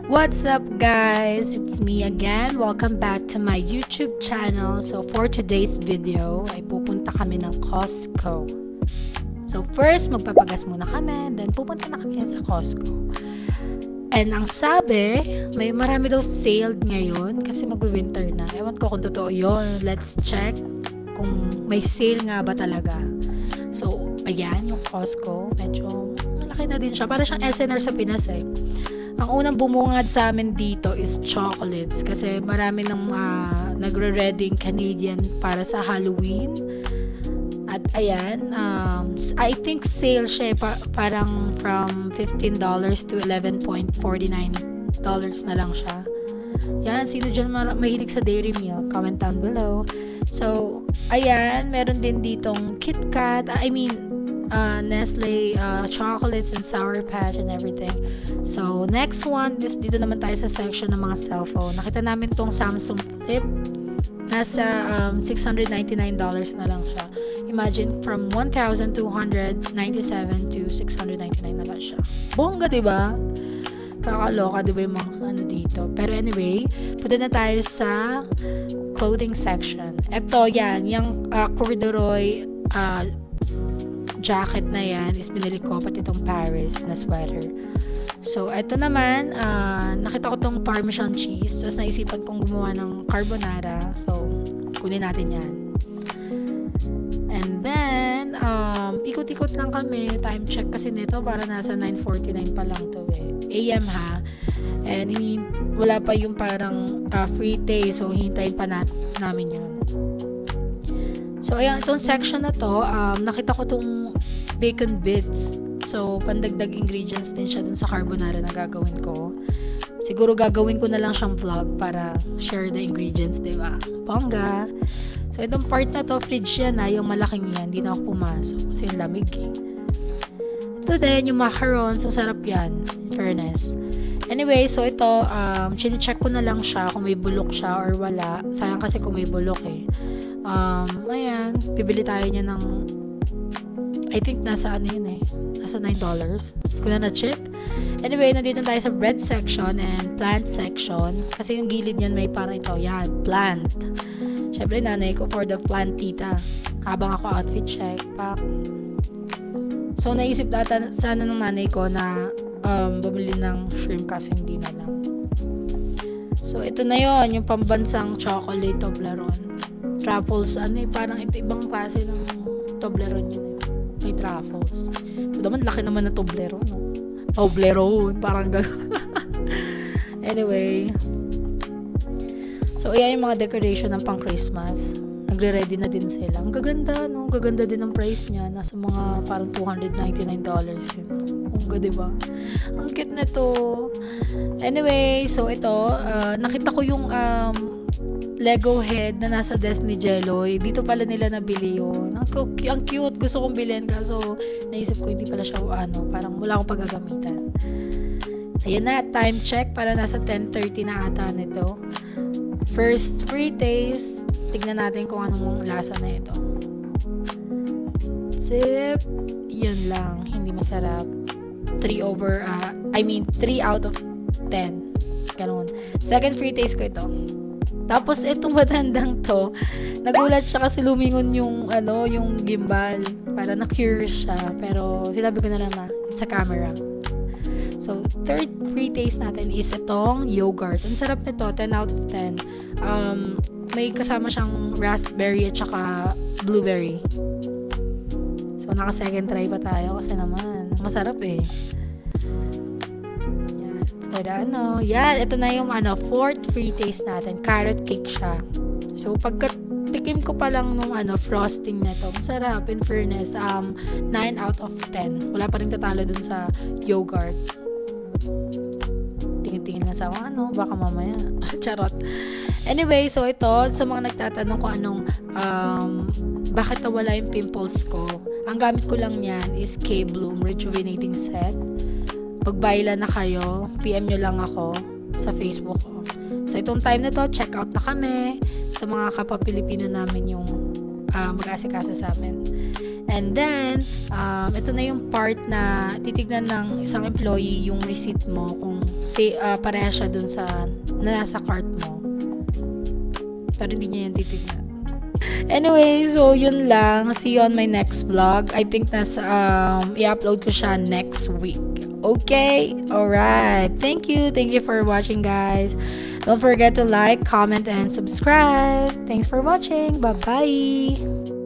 What's up, guys? It's me again. Welcome back to my YouTube channel. So for today's video ay pupunta kami ng Costco. So first magpapagas muna kami, then pupunta na kami sa Costco. And ang sabi, may marami daw sale ngayon kasi mag-winter na. Ewan ko kung totoo yun. Let's check kung may sale nga ba talaga. So ayan, yung Costco, medyo malaki na din siya. Para siyang SNR sa Pinas eh. Ang unang bumungad sa amin dito is chocolates kasi marami ng nagre-readying Canadian para sa Halloween. At ayan, I think sale siya parang from $15 to $11.49 na lang siya. Yan, sino dyan mahilig sa dairy milk? Comment down below. So, ayan, meron din ditong KitKat, Nestle chocolates and Sour Patch and everything. So, next one, dito naman tayo sa section ng mga cellphone. Nakita namin tong Samsung Flip. Nasa $699 na lang siya. Imagine, from $1,297 to $699 na lang siya. Bongga, diba? Kakaloka, diba yung mga ano dito. Pero anyway, punta na tayo sa clothing section. Ito, yan. Yung corduroy jacket na yan is binili ko, pati itong Paris na sweater. So, ito naman, nakita ko itong Parmesan cheese. Tapos naisipan kong gumawa ng carbonara. So, kunin natin yan. And then, ikot-ikot lang kami. Time check kasi nito, para nasa 9:49 pa lang to eh. AM ha. And wala pa yung parang free taste. So, hintayin pa namin yun. So, ayan, itong section na to, nakita ko itong bacon bits. So, pandagdag ingredients din siya dun sa carbonara na gagawin ko. Siguro gagawin ko na lang siyang vlog para share the ingredients, diba? Bongga! So, itong part na to, fridge yan na, yung malaking yan. Hindi na ako pumasok kasi yung lamig eh. Ito din, yung macarons, so sarap yan, in fairness. Anyway, so ito, chine-check ko na lang siya kung may bulok siya or wala. Sayang kasi kung may bulok eh. Ayan, bibili tayo niya ng I think nasa ano yun eh, nasa $9. Hindi ko na na-check. Anyway, nandito tayo sa bread section and plant section. Kasi yung gilid niyan may parang ito, yan, plant. Syempre, nanay ko for the plant tita. Habang ako outfit check, pak. So, naisip sana ng nanay ko na bumili ng shrimp kasi hindi na lang. So, ito na yon yung pambansang chocolate Toblerone. Truffles, parang ito ibang klase ng Toblerone yun. May truffles. So, naman, laki naman ng Toblerone, no? Toblerone, parang gano'n. Anyway. So, ayan yung mga decoration ng pang-Christmas. Nagre-ready na din sila. Ang gaganda, no? Gaganda din ang price niya. Nasa mga parang $299 yun. Ang ganda, diba? Ang cute na to. Anyway, so ito, nakita ko yung Lego head na nasa desk ni Jelloy. Dito pala nila nabili yun. Ang cute. Gusto kong bilhin kaso naisip ko hindi pala siya parang wala akong paggagamitan. Ayan na, time check para nasa 10:30 na ata nito. First free taste. Tignan natin kung anong lasa na ito. Sip. Yun lang. Hindi masarap. 3 out of 10. Ganun. Second free taste ko ito. Tapos itong matandang to, nagulat siya kasi lumingon yung gimbal. Para na-curious siya. Pero sinabi ko na lang na it's a camera. So, third free taste natin is itong yogurt. Ang sarap nito, 10 out of 10. May kasama siyang raspberry at saka blueberry. So, naka-second try pa tayo kasi naman, masarap eh. Yan, ito na yung fourth free taste natin. Carrot cake siya. So, pagkatikim ko pa lang nung frosting nito, masarap, in fairness. 9 out of 10. Wala pa rin tatalo dun sa yogurt. Tingin-tingin na sa baka mamaya. Charot. Anyway, so ito, sa mga nagtatanong kung bakit nawala yung pimples ko, ang gamit ko lang yan is K-Bloom Rejuvenating Set. Pag-bayla na kayo, PM nyo lang ako sa Facebook ko. So, itong time na to, check out na kami. Sa mga kapwa-Pilipino namin yung mag-aasikaso sa amin. And then, ito na yung part na titignan ng isang employee yung receipt mo kung pareha siya dun sa nasa cart mo. Pero hindi niya yan titignan. Anyway, so yun lang. See you on my next vlog. I think i-upload ko siya next week. Okay? Alright. Thank you. Thank you for watching, guys. Don't forget to like, comment, and subscribe. Thanks for watching. Bye-bye.